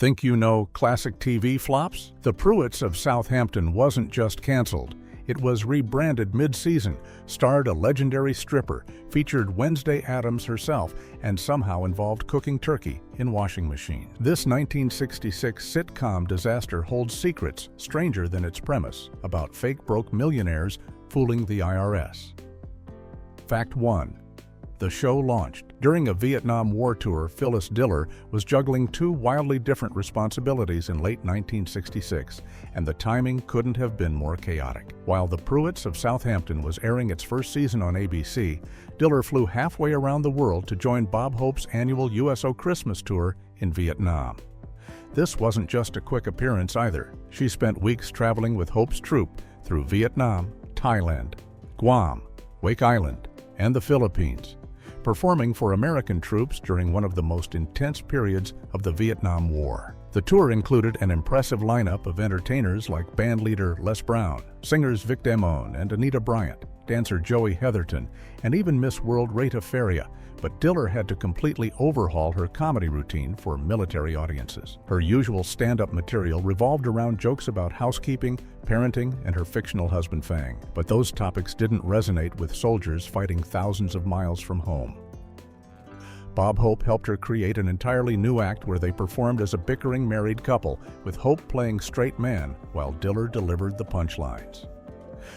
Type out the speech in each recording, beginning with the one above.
Think you know classic TV flops? The Pruitts of Southampton wasn't just canceled. It was rebranded mid-season, starred a legendary stripper, featured Wednesday Addams herself, and somehow involved cooking turkey in washing machine. This 1966 sitcom disaster holds secrets stranger than its premise about fake broke millionaires fooling the IRS. Fact 1. The show launched. During a Vietnam War tour, Phyllis Diller was juggling two wildly different responsibilities in late 1966, and the timing couldn't have been more chaotic. While The Pruitts of Southampton was airing its first season on ABC, Diller flew halfway around the world to join Bob Hope's annual USO Christmas tour in Vietnam. This wasn't just a quick appearance either. She spent weeks traveling with Hope's troupe through Vietnam, Thailand, Guam, Wake Island, and the Philippines, performing for American troops during one of the most intense periods of the Vietnam War. The tour included an impressive lineup of entertainers like bandleader Les Brown, singers Vic Damone and Anita Bryant, dancer Joey Heatherton, and even Miss World Rita Faria, but Diller had to completely overhaul her comedy routine for military audiences. Her usual stand-up material revolved around jokes about housekeeping, parenting, and her fictional husband Fang, but those topics didn't resonate with soldiers fighting thousands of miles from home. Bob Hope helped her create an entirely new act where they performed as a bickering married couple, with Hope playing straight man while Diller delivered the punchlines.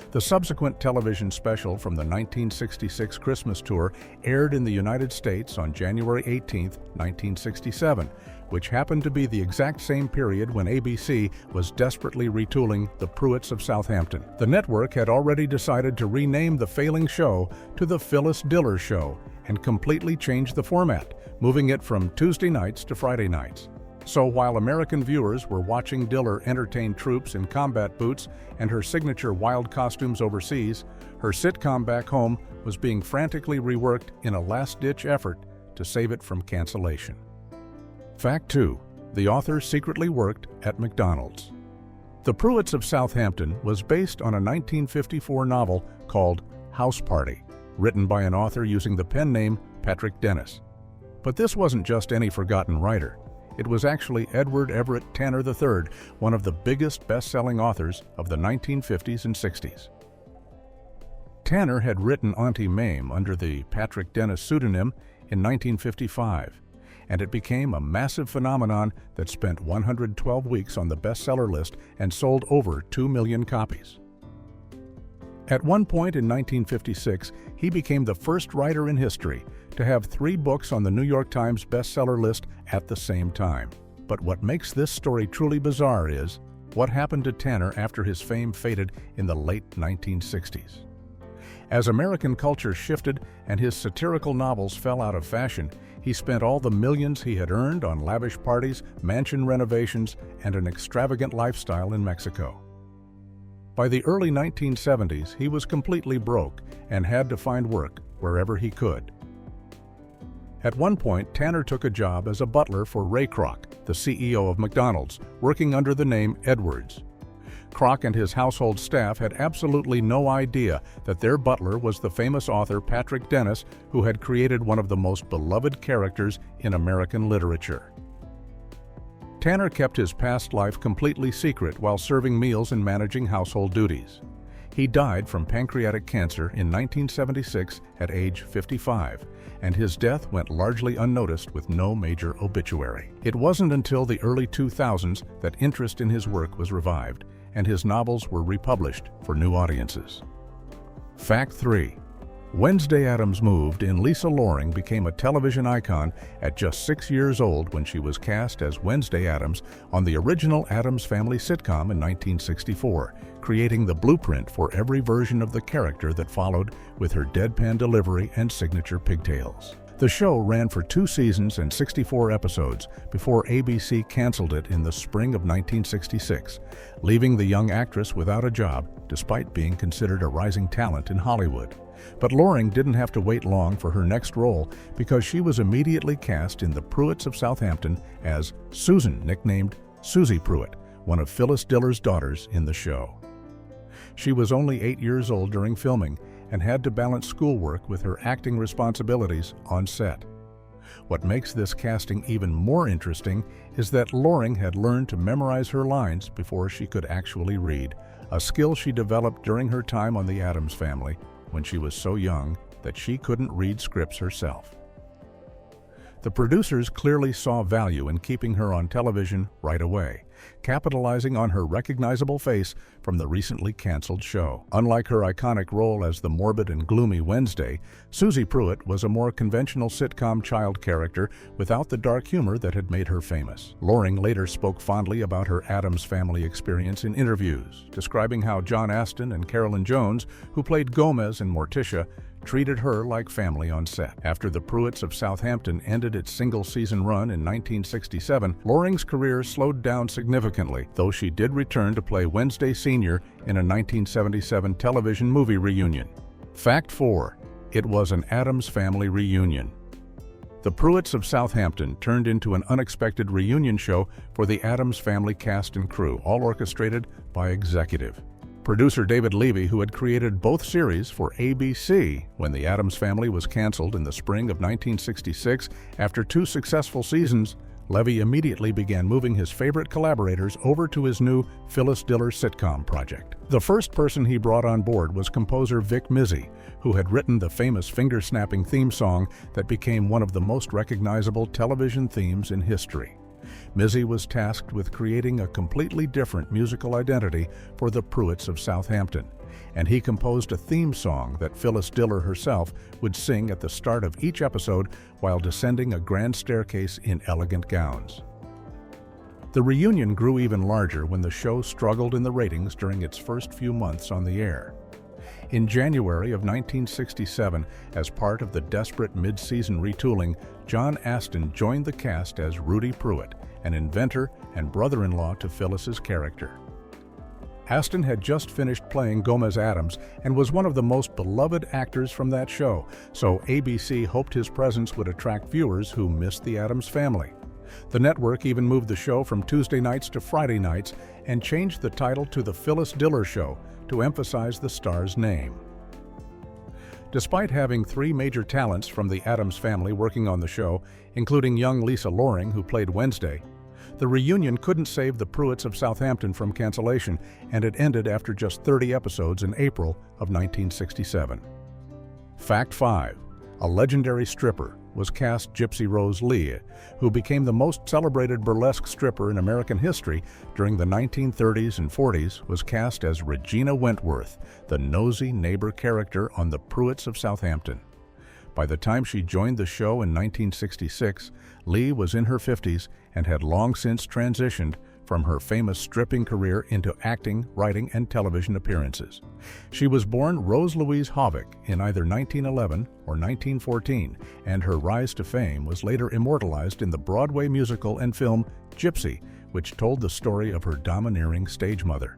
The subsequent television special from the 1966 Christmas tour aired in the United States on January 18, 1967, which happened to be the exact same period when ABC was desperately retooling The Pruitts of Southampton. The network had already decided to rename the failing show to The Phyllis Diller Show and completely changed the format, moving it from Tuesday nights to Friday nights. So while American viewers were watching Diller entertain troops in combat boots and her signature wild costumes overseas, her sitcom back home was being frantically reworked in a last-ditch effort to save it from cancellation. Fact 2. The author secretly worked at McDonald's. The Pruitts of Southampton was based on a 1954 novel called House Party, written by an author using the pen name Patrick Dennis. But this wasn't just any forgotten writer. It was actually Edward Everett Tanner III, one of the biggest best-selling authors of the 1950s and 60s. Tanner had written Auntie Mame under the Patrick Dennis pseudonym in 1955, and it became a massive phenomenon that spent 112 weeks on the bestseller list and sold over 2 million copies. At one point in 1956, he became the first writer in history to have 3 books on the New York Times bestseller list at the same time. But what makes this story truly bizarre is what happened to Tanner after his fame faded in the late 1960s. As American culture shifted and his satirical novels fell out of fashion, he spent all the millions he had earned on lavish parties, mansion renovations, and an extravagant lifestyle in Mexico. By the early 1970s, he was completely broke and had to find work wherever he could. At one point, Tanner took a job as a butler for Ray Kroc, the CEO of McDonald's, working under the name Edwards. Kroc and his household staff had absolutely no idea that their butler was the famous author Patrick Dennis, who had created one of the most beloved characters in American literature. Tanner kept his past life completely secret while serving meals and managing household duties. He died from pancreatic cancer in 1976 at age 55, and his death went largely unnoticed with no major obituary. It wasn't until the early 2000s that interest in his work was revived, and his novels were republished for new audiences. Fact 3. Wednesday Addams moved in. Lisa Loring became a television icon at just 6 years old when she was cast as Wednesday Addams on the original Addams Family sitcom in 1964, creating the blueprint for every version of the character that followed with her deadpan delivery and signature pigtails. The show ran for 2 seasons and 64 episodes before ABC canceled it in the spring of 1966, leaving the young actress without a job despite being considered a rising talent in Hollywood. But Loring didn't have to wait long for her next role because she was immediately cast in The Pruitts of Southampton as Susan, nicknamed Susie Pruitt, one of Phyllis Diller's daughters in the show. She was only 8 years old during filming and had to balance schoolwork with her acting responsibilities on set. What makes this casting even more interesting is that Loring had learned to memorize her lines before she could actually read, a skill she developed during her time on The Addams Family when she was so young that she couldn't read scripts herself. The producers clearly saw value in keeping her on television right away, capitalizing on her recognizable face from the recently canceled show. Unlike her iconic role as the morbid and gloomy Wednesday, Susie Pruitt was a more conventional sitcom child character without the dark humor that had made her famous. Loring later spoke fondly about her Addams Family experience in interviews, describing how John Astin and Carolyn Jones, who played Gomez and Morticia, treated her like family on set. After the Pruitts of Southampton ended its single-season run in 1967, Loring's career slowed down significantly, though she did return to play Wednesday Sr. in a 1977 television movie reunion. Fact 4. It was an Addams Family reunion. The Pruitts of Southampton turned into an unexpected reunion show for the Addams Family cast and crew, all orchestrated by executive producer David Levy, who had created both series for ABC when The Addams Family was canceled in the spring of 1966. After 2 successful seasons, Levy immediately began moving his favorite collaborators over to his new Phyllis Diller sitcom project. The first person he brought on board was composer Vic Mizzy, who had written the famous finger-snapping theme song that became one of the most recognizable television themes in history. Mizzy was tasked with creating a completely different musical identity for the Pruitts of Southampton, and he composed a theme song that Phyllis Diller herself would sing at the start of each episode while descending a grand staircase in elegant gowns. The reunion grew even larger when the show struggled in the ratings during its first few months on the air. In January of 1967, as part of the desperate mid-season retooling, John Astin joined the cast as Rudy Pruitt, an inventor and brother-in-law to Phyllis's character. Astin had just finished playing Gomez Addams and was one of the most beloved actors from that show, so ABC hoped his presence would attract viewers who missed the Addams Family. The network even moved the show from Tuesday nights to Friday nights and changed the title to The Phyllis Diller Show to emphasize the star's name. Despite having 3 major talents from the Addams Family working on the show, including young Lisa Loring, who played Wednesday, the reunion couldn't save the Pruitts of Southampton from cancellation, and it ended after just 30 episodes in April of 1967. Fact 5. A legendary stripper was cast Gypsy Rose Lee, who became the most celebrated burlesque stripper in American history during the 1930s and 40s, was cast as Regina Wentworth, the nosy neighbor character on the Pruitts of Southampton. By the time she joined the show in 1966, Lee was in her 50s and had long since transitioned from her famous stripping career into acting, writing, and television appearances. She was born Rose Louise Havoc in either 1911 or 1914, and her rise to fame was later immortalized in the Broadway musical and film Gypsy, which told the story of her domineering stage mother.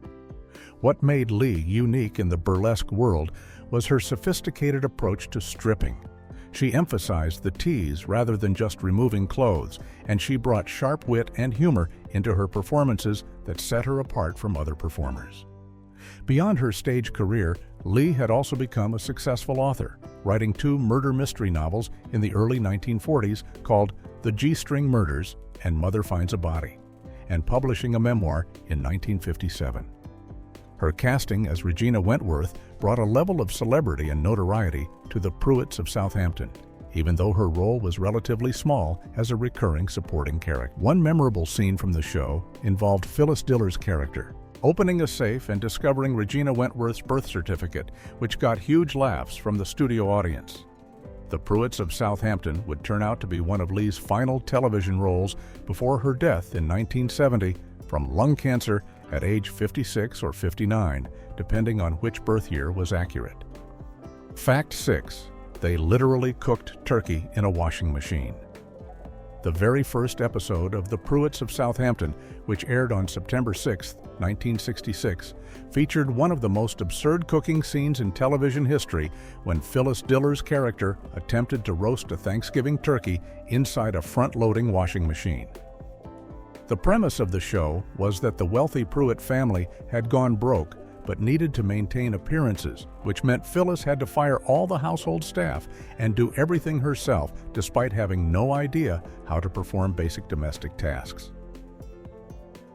What made Lee unique in the burlesque world was her sophisticated approach to stripping. She emphasized the tease rather than just removing clothes, and she brought sharp wit and humor into her performances that set her apart from other performers. Beyond her stage career, Lee had also become a successful author, writing 2 murder mystery novels in the early 1940s called The G-String Murders and Mother Finds a Body, and publishing a memoir in 1957. Her casting as Regina Wentworth brought a level of celebrity and notoriety to the Pruitts of Southampton, even though her role was relatively small as a recurring supporting character. One memorable scene from the show involved Phyllis Diller's character opening a safe and discovering Regina Wentworth's birth certificate, which got huge laughs from the studio audience. The Pruitts of Southampton would turn out to be one of Lee's final television roles before her death in 1970 from lung cancer at age 56 or 59, depending on which birth year was accurate. Fact 6. They literally cooked turkey in a washing machine. The very first episode of The Pruitts of Southampton, which aired on September 6, 1966, featured one of the most absurd cooking scenes in television history when Phyllis Diller's character attempted to roast a Thanksgiving turkey inside a front-loading washing machine. The premise of the show was that the wealthy Pruitt family had gone broke, but needed to maintain appearances, which meant Phyllis had to fire all the household staff and do everything herself despite having no idea how to perform basic domestic tasks.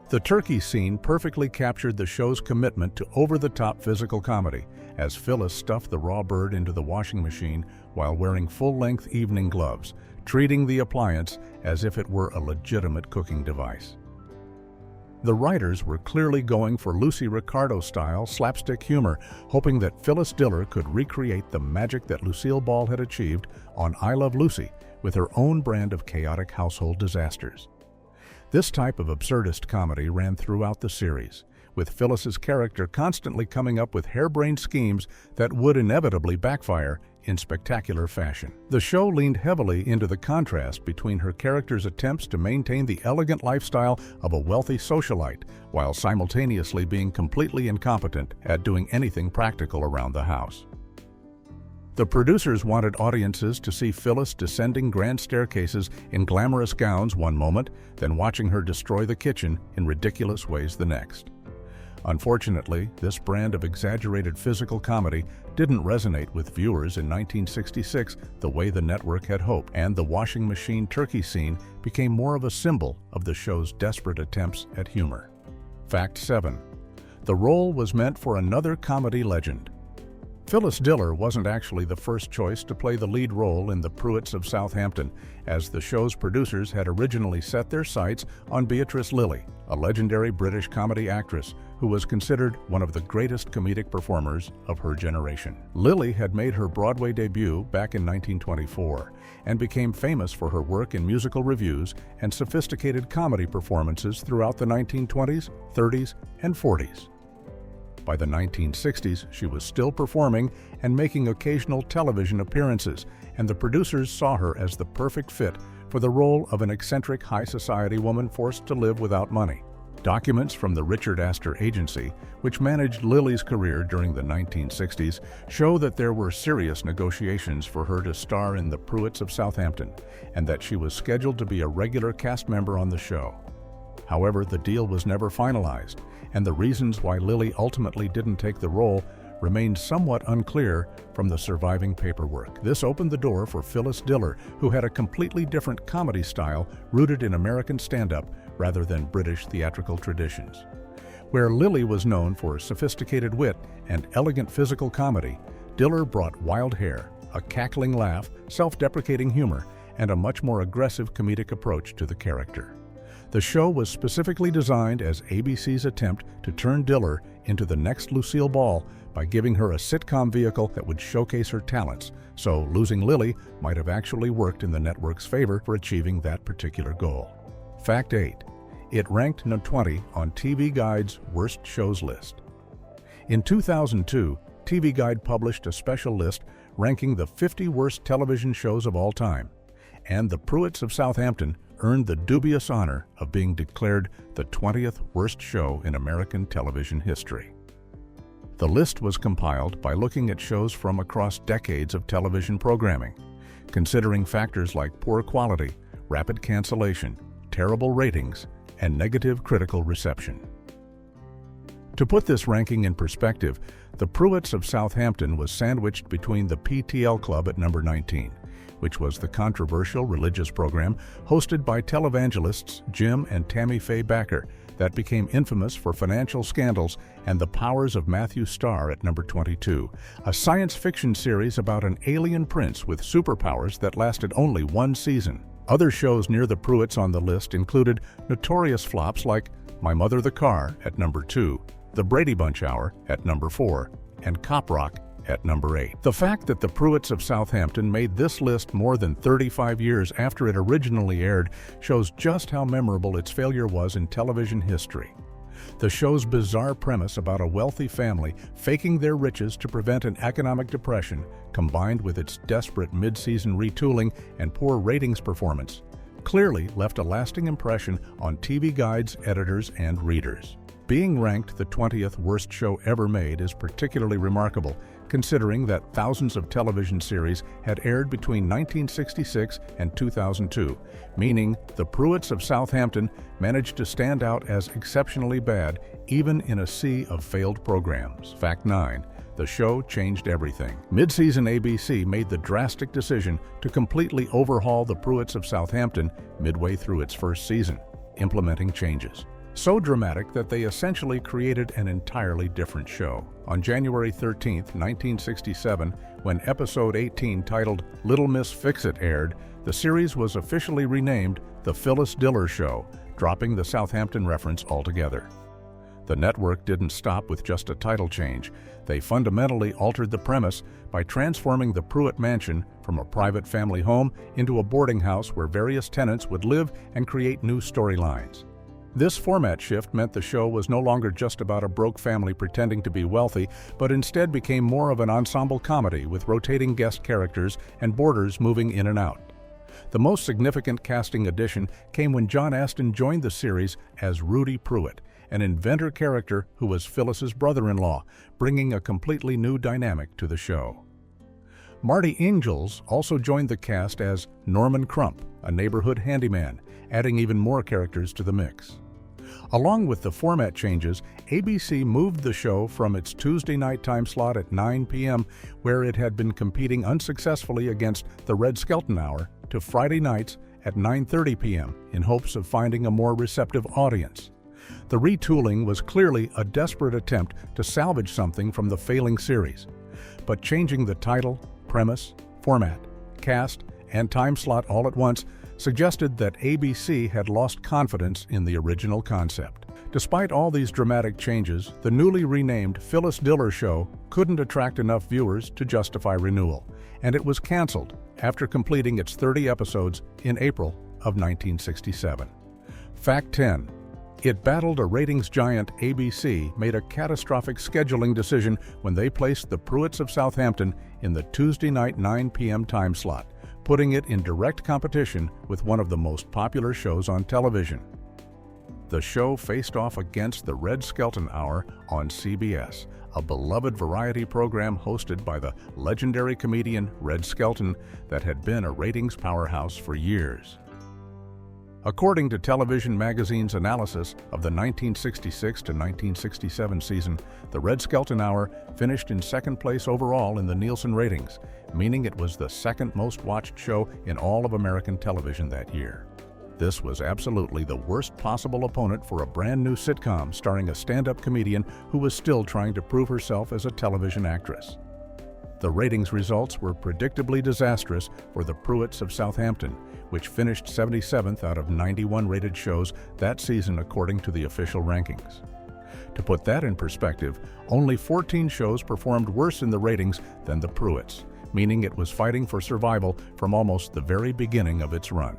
The turkey scene perfectly captured the show's commitment to over-the-top physical comedy, as Phyllis stuffed the raw bird into the washing machine while wearing full-length evening gloves, treating the appliance as if it were a legitimate cooking device. The writers were clearly going for Lucy Ricardo-style slapstick humor, hoping that Phyllis Diller could recreate the magic that Lucille Ball had achieved on I Love Lucy with her own brand of chaotic household disasters. This type of absurdist comedy ran throughout the series, with Phyllis's character constantly coming up with harebrained schemes that would inevitably backfire in spectacular fashion. The show leaned heavily into the contrast between her character's attempts to maintain the elegant lifestyle of a wealthy socialite while simultaneously being completely incompetent at doing anything practical around the house. The producers wanted audiences to see Phyllis descending grand staircases in glamorous gowns one moment, then watching her destroy the kitchen in ridiculous ways the next. Unfortunately, this brand of exaggerated physical comedy didn't resonate with viewers in 1966 the way the network had hoped, and the washing machine turkey scene became more of a symbol of the show's desperate attempts at humor. Fact 7. The role was meant for another comedy legend. Phyllis Diller wasn't actually the first choice to play the lead role in the Pruitts of Southampton, as the show's producers had originally set their sights on Beatrice Lillie, a legendary British comedy actress who was considered one of the greatest comedic performers of her generation. Lillie had made her Broadway debut back in 1924 and became famous for her work in musical revues and sophisticated comedy performances throughout the 1920s, 30s, and 40s. By the 1960s, she was still performing and making occasional television appearances, and the producers saw her as the perfect fit for the role of an eccentric high society woman forced to live without money. Documents from the Richard Astor Agency, which managed Lillie's career during the 1960s, show that there were serious negotiations for her to star in the Pruitts of Southampton, and that she was scheduled to be a regular cast member on the show. However, the deal was never finalized, and the reasons why Lillie ultimately didn't take the role remained somewhat unclear from the surviving paperwork. This opened the door for Phyllis Diller, who had a completely different comedy style rooted in American stand-up rather than British theatrical traditions. Where Lillie was known for sophisticated wit and elegant physical comedy, Diller brought wild hair, a cackling laugh, self-deprecating humor, and a much more aggressive comedic approach to the character. The show was specifically designed as ABC's attempt to turn Diller into the next Lucille Ball by giving her a sitcom vehicle that would showcase her talents, so losing Lillie might have actually worked in the network's favor for achieving that particular goal. Fact 8. It ranked No. 20 on TV Guide's Worst Shows list. In 2002, TV Guide published a special list ranking the 50 worst television shows of all time, and the Pruitts of Southampton earned the dubious honor of being declared the 20th worst show in American television history. The list was compiled by looking at shows from across decades of television programming, considering factors like poor quality, rapid cancellation, terrible ratings, and negative critical reception. To put this ranking in perspective, the Pruitts of Southampton was sandwiched between the PTL Club at number 19, which was the controversial religious program hosted by televangelists Jim and Tammy Faye Bakker that became infamous for financial scandals, and The Powers of Matthew Starr at number 22, a science fiction series about an alien prince with superpowers that lasted only one season. Other shows near the Pruitts on the list included notorious flops like My Mother the Car at number 2, The Brady Bunch Hour at number 4, and Cop Rock at number 8. The fact that the Pruitts of Southampton made this list more than 35 years after it originally aired shows just how memorable its failure was in television history. The show's bizarre premise about a wealthy family faking their riches to prevent an economic depression, combined with its desperate mid-season retooling and poor ratings performance, clearly left a lasting impression on TV Guide's editors and readers. Being ranked the 20th worst show ever made is particularly remarkable, considering that thousands of television series had aired between 1966 and 2002, meaning the Pruitts of Southampton managed to stand out as exceptionally bad even in a sea of failed programs. Fact 9. The show changed everything. Mid-season ABC made the drastic decision to completely overhaul the Pruitts of Southampton midway through its first season, implementing changes so dramatic that they essentially created an entirely different show. On January 13, 1967, when episode 18 titled Little Miss Fix-It aired, the series was officially renamed The Phyllis Diller Show, dropping the Southampton reference altogether. The network didn't stop with just a title change. They fundamentally altered the premise by transforming the Pruitt mansion from a private family home into a boarding house where various tenants would live and create new storylines. This format shift meant the show was no longer just about a broke family pretending to be wealthy, but instead became more of an ensemble comedy with rotating guest characters and boarders moving in and out. The most significant casting addition came when John Astin joined the series as Rudy Pruitt, an inventor character who was Phyllis's brother-in-law, bringing a completely new dynamic to the show. Marty Ingalls also joined the cast as Norman Crump, a neighborhood handyman, adding even more characters to the mix. Along with the format changes, ABC moved the show from its Tuesday night time slot at 9 p.m., where it had been competing unsuccessfully against the Red Skelton Hour, to Friday nights at 9:30 p.m. in hopes of finding a more receptive audience. The retooling was clearly a desperate attempt to salvage something from the failing series, but changing the title, premise, format, cast, and time slot all at once suggested that ABC had lost confidence in the original concept. Despite all these dramatic changes, the newly renamed Phyllis Diller Show couldn't attract enough viewers to justify renewal, and it was canceled after completing its 30 episodes in April of 1967. Fact 10. It battled a ratings giant. ABC made a catastrophic scheduling decision when they placed the Pruitts of Southampton in the Tuesday night 9 p.m. time slot, putting it in direct competition with one of the most popular shows on television. The show faced off against the Red Skelton Hour on CBS, a beloved variety program hosted by the legendary comedian Red Skelton that had been a ratings powerhouse for years. According to Television Magazine's analysis of the 1966 to 1967 season, the Red Skelton Hour finished in second place overall in the Nielsen ratings, meaning it was the second most watched show in all of American television that year. This was absolutely the worst possible opponent for a brand new sitcom starring a stand-up comedian who was still trying to prove herself as a television actress. The ratings results were predictably disastrous for the Pruitts of Southampton, which finished 77th out of 91 rated shows that season according to the official rankings. To put that in perspective, only 14 shows performed worse in the ratings than the Pruitts, meaning it was fighting for survival from almost the very beginning of its run.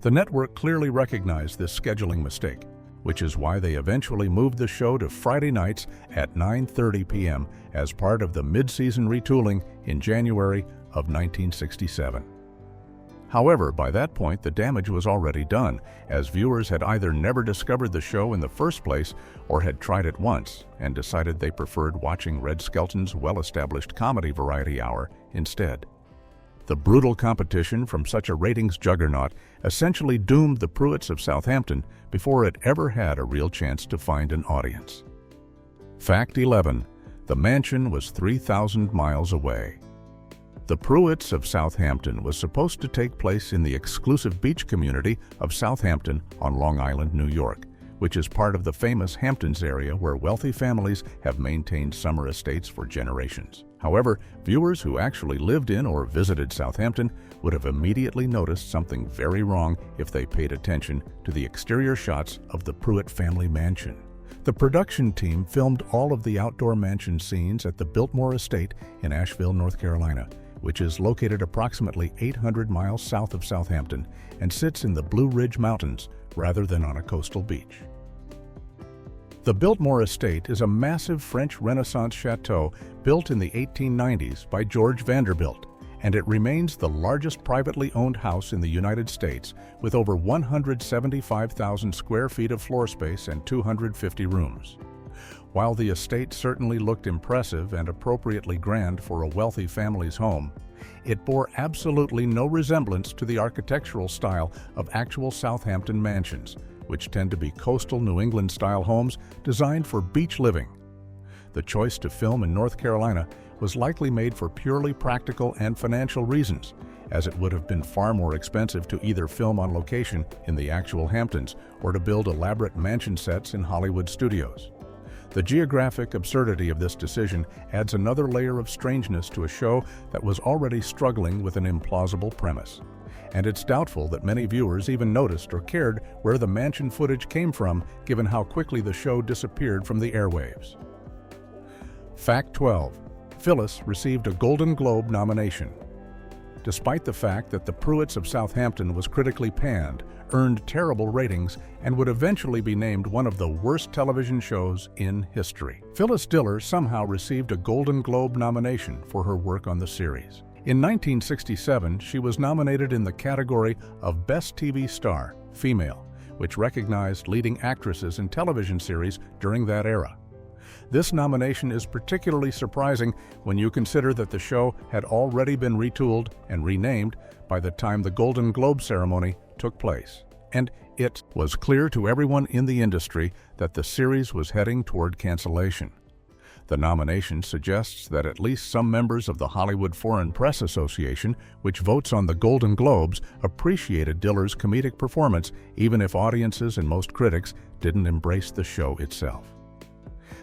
The network clearly recognized this scheduling mistake, which is why they eventually moved the show to Friday nights at 9:30 p.m. as part of the mid-season retooling in January of 1967. However, by that point, the damage was already done, as viewers had either never discovered the show in the first place or had tried it once and decided they preferred watching Red Skelton's well-established comedy variety hour instead. The brutal competition from such a ratings juggernaut essentially doomed the Pruitts of Southampton before it ever had a real chance to find an audience. Fact 11. The mansion was 3,000 miles away. The Pruitts of Southampton was supposed to take place in the exclusive beach community of Southampton on Long Island, New York, which is part of the famous Hamptons area where wealthy families have maintained summer estates for generations. However, viewers who actually lived in or visited Southampton would have immediately noticed something very wrong if they paid attention to the exterior shots of the Pruitt family mansion. The production team filmed all of the outdoor mansion scenes at the Biltmore Estate in Asheville, North Carolina, which is located approximately 800 miles south of Southampton and sits in the Blue Ridge Mountains rather than on a coastal beach. The Biltmore Estate is a massive French Renaissance chateau built in the 1890s by George Vanderbilt, and it remains the largest privately owned house in the United States with over 175,000 square feet of floor space and 250 rooms. While the estate certainly looked impressive and appropriately grand for a wealthy family's home, it bore absolutely no resemblance to the architectural style of actual Southampton mansions, which tend to be coastal New England-style homes designed for beach living. The choice to film in North Carolina was likely made for purely practical and financial reasons, as it would have been far more expensive to either film on location in the actual Hamptons or to build elaborate mansion sets in Hollywood studios. The geographic absurdity of this decision adds another layer of strangeness to a show that was already struggling with an implausible premise. And it's doubtful that many viewers even noticed or cared where the mansion footage came from, given how quickly the show disappeared from the airwaves. Fact 12. Phyllis received a Golden Globe nomination. Despite the fact that the Pruitts of Southampton was critically panned, earned terrible ratings, and would eventually be named one of the worst television shows in history, Phyllis Diller somehow received a Golden Globe nomination for her work on the series. In 1967, she was nominated in the category of Best TV Star, Female, which recognized leading actresses in television series during that era. This nomination is particularly surprising when you consider that the show had already been retooled and renamed by the time the Golden Globe ceremony took place. And it was clear to everyone in the industry that the series was heading toward cancellation. The nomination suggests that at least some members of the Hollywood Foreign Press Association, which votes on the Golden Globes, appreciated Diller's comedic performance, even if audiences and most critics didn't embrace the show itself.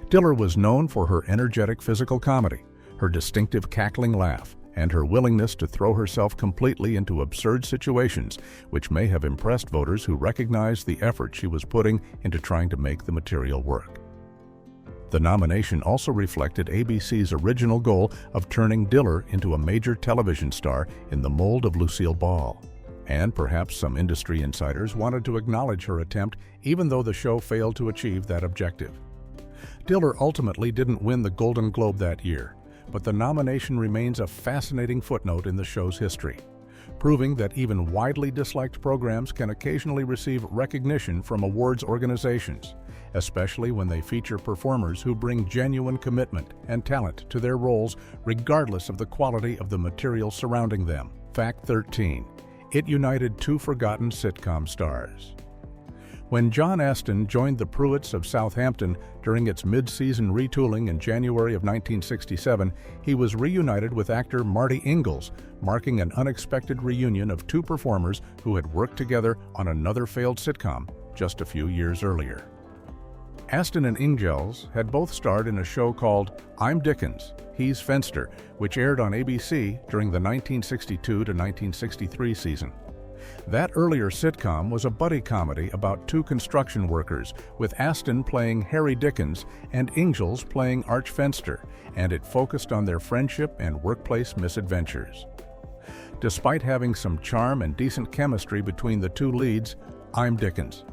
Diller was known for her energetic physical comedy, her distinctive cackling laugh, and her willingness to throw herself completely into absurd situations, which may have impressed voters who recognized the effort she was putting into trying to make the material work. The nomination also reflected ABC's original goal of turning Diller into a major television star in the mold of Lucille Ball. And perhaps some industry insiders wanted to acknowledge her attempt, even though the show failed to achieve that objective. Diller ultimately didn't win the Golden Globe that year, but the nomination remains a fascinating footnote in the show's history, proving that even widely disliked programs can occasionally receive recognition from awards organizations, especially when they feature performers who bring genuine commitment and talent to their roles regardless of the quality of the material surrounding them. Fact 13. It united two forgotten sitcom stars. When John Astin joined the Pruitts of Southampton during its mid-season retooling in January of 1967, he was reunited with actor Marty Ingalls, marking an unexpected reunion of two performers who had worked together on another failed sitcom just a few years earlier. Astin and Ingalls had both starred in a show called I'm Dickens, He's Fenster, which aired on ABC during the 1962 to 1963 season. That earlier sitcom was a buddy comedy about two construction workers, with Astin playing Harry Dickens and Ingalls playing Arch Fenster, and it focused on their friendship and workplace misadventures. Despite having some charm and decent chemistry between the two leads, I'm Dickens.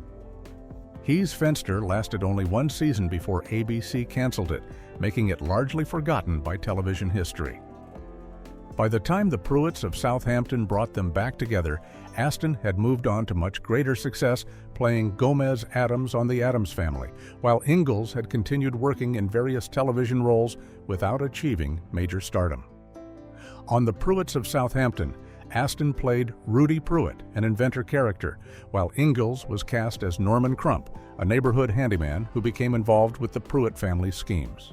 He's Fenster lasted only one season before ABC canceled it, making it largely forgotten by television history. By the time the Pruitts of Southampton brought them back together, Astin had moved on to much greater success playing Gomez Addams on The Addams Family, while Ingalls had continued working in various television roles without achieving major stardom. On the Pruitts of Southampton, Astin played Rudy Pruitt, an inventor character, while Ingalls was cast as Norman Crump, a neighborhood handyman who became involved with the Pruitt family's schemes.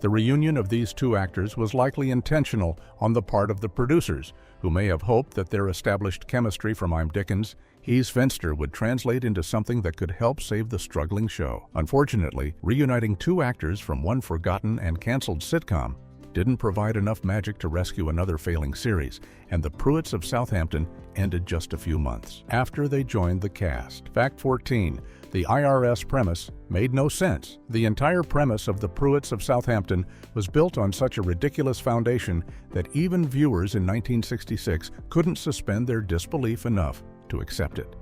The reunion of these two actors was likely intentional on the part of the producers, who may have hoped that their established chemistry from I'm Dickens, He's Fenster would translate into something that could help save the struggling show. Unfortunately, reuniting two actors from one forgotten and canceled sitcom didn't provide enough magic to rescue another failing series, and the Pruitts of Southampton ended just a few months after they joined the cast. Fact 14. The IRS premise made no sense. The entire premise of the Pruitts of Southampton was built on such a ridiculous foundation that even viewers in 1966 couldn't suspend their disbelief enough to accept it.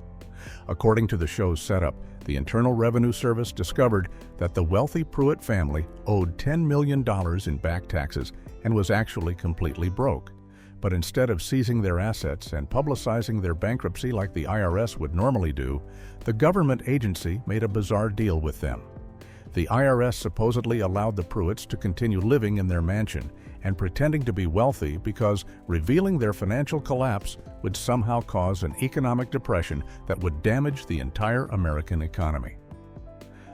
According to the show's setup, the Internal Revenue Service discovered that the wealthy Pruitt family owed $10 million in back taxes and was actually completely broke. But instead of seizing their assets and publicizing their bankruptcy like the IRS would normally do, the government agency made a bizarre deal with them. The IRS supposedly allowed the Pruitts to continue living in their mansion and pretending to be wealthy because revealing their financial collapse would somehow cause an economic depression that would damage the entire American economy.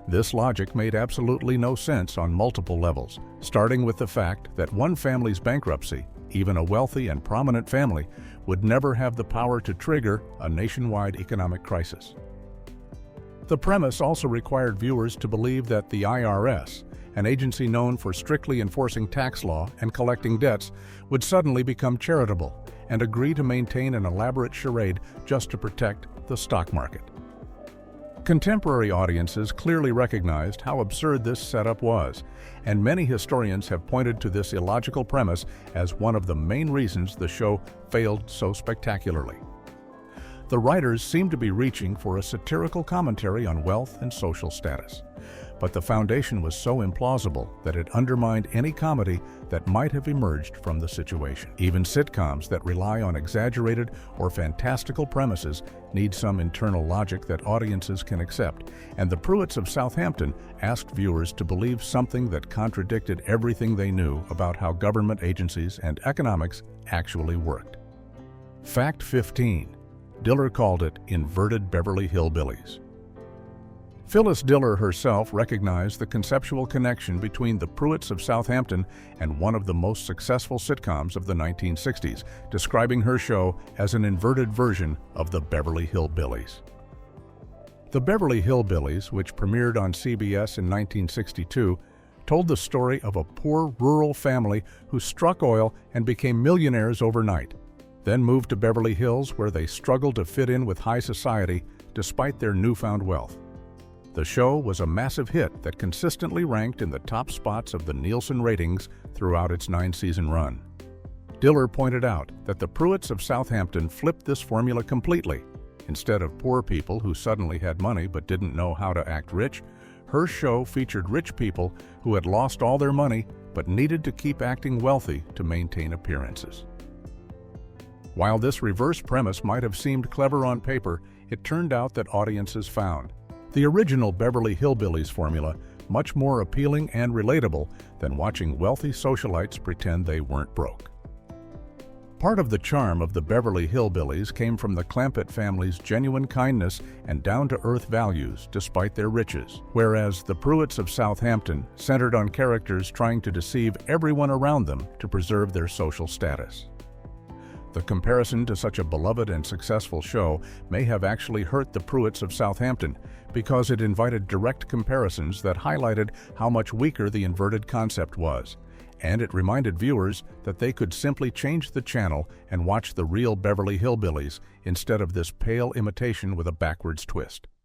This logic made absolutely no sense on multiple levels, starting with the fact that one family's bankruptcy, even a wealthy and prominent family, would never have the power to trigger a nationwide economic crisis. The premise also required viewers to believe that the IRS, an agency known for strictly enforcing tax law and collecting debts, would suddenly become charitable and agree to maintain an elaborate charade just to protect the stock market. Contemporary audiences clearly recognized how absurd this setup was, and many historians have pointed to this illogical premise as one of the main reasons the show failed so spectacularly. The writers seemed to be reaching for a satirical commentary on wealth and social status, but the foundation was so implausible that it undermined any comedy that might have emerged from the situation. Even sitcoms that rely on exaggerated or fantastical premises need some internal logic that audiences can accept, and the Pruitts of Southampton asked viewers to believe something that contradicted everything they knew about how government agencies and economics actually worked. Fact 15. Diller called it inverted Beverly Hillbillies. Phyllis Diller herself recognized the conceptual connection between the Pruitts of Southampton and one of the most successful sitcoms of the 1960s, describing her show as an inverted version of the Beverly Hillbillies. The Beverly Hillbillies, which premiered on CBS in 1962, told the story of a poor rural family who struck oil and became millionaires overnight, then moved to Beverly Hills where they struggled to fit in with high society despite their newfound wealth. The show was a massive hit that consistently ranked in the top spots of the Nielsen ratings throughout its 9-season run. Diller pointed out that the Pruitts of Southampton flipped this formula completely. Instead of poor people who suddenly had money but didn't know how to act rich, her show featured rich people who had lost all their money but needed to keep acting wealthy to maintain appearances. While this reverse premise might have seemed clever on paper, it turned out that audiences found the original Beverly Hillbillies formula much more appealing and relatable than watching wealthy socialites pretend they weren't broke. Part of the charm of the Beverly Hillbillies came from the Clampett family's genuine kindness and down-to-earth values despite their riches, whereas the Pruitts of Southampton centered on characters trying to deceive everyone around them to preserve their social status. The comparison to such a beloved and successful show may have actually hurt the Pruitts of Southampton because it invited direct comparisons that highlighted how much weaker the inverted concept was, and it reminded viewers that they could simply change the channel and watch the real Beverly Hillbillies instead of this pale imitation with a backwards twist.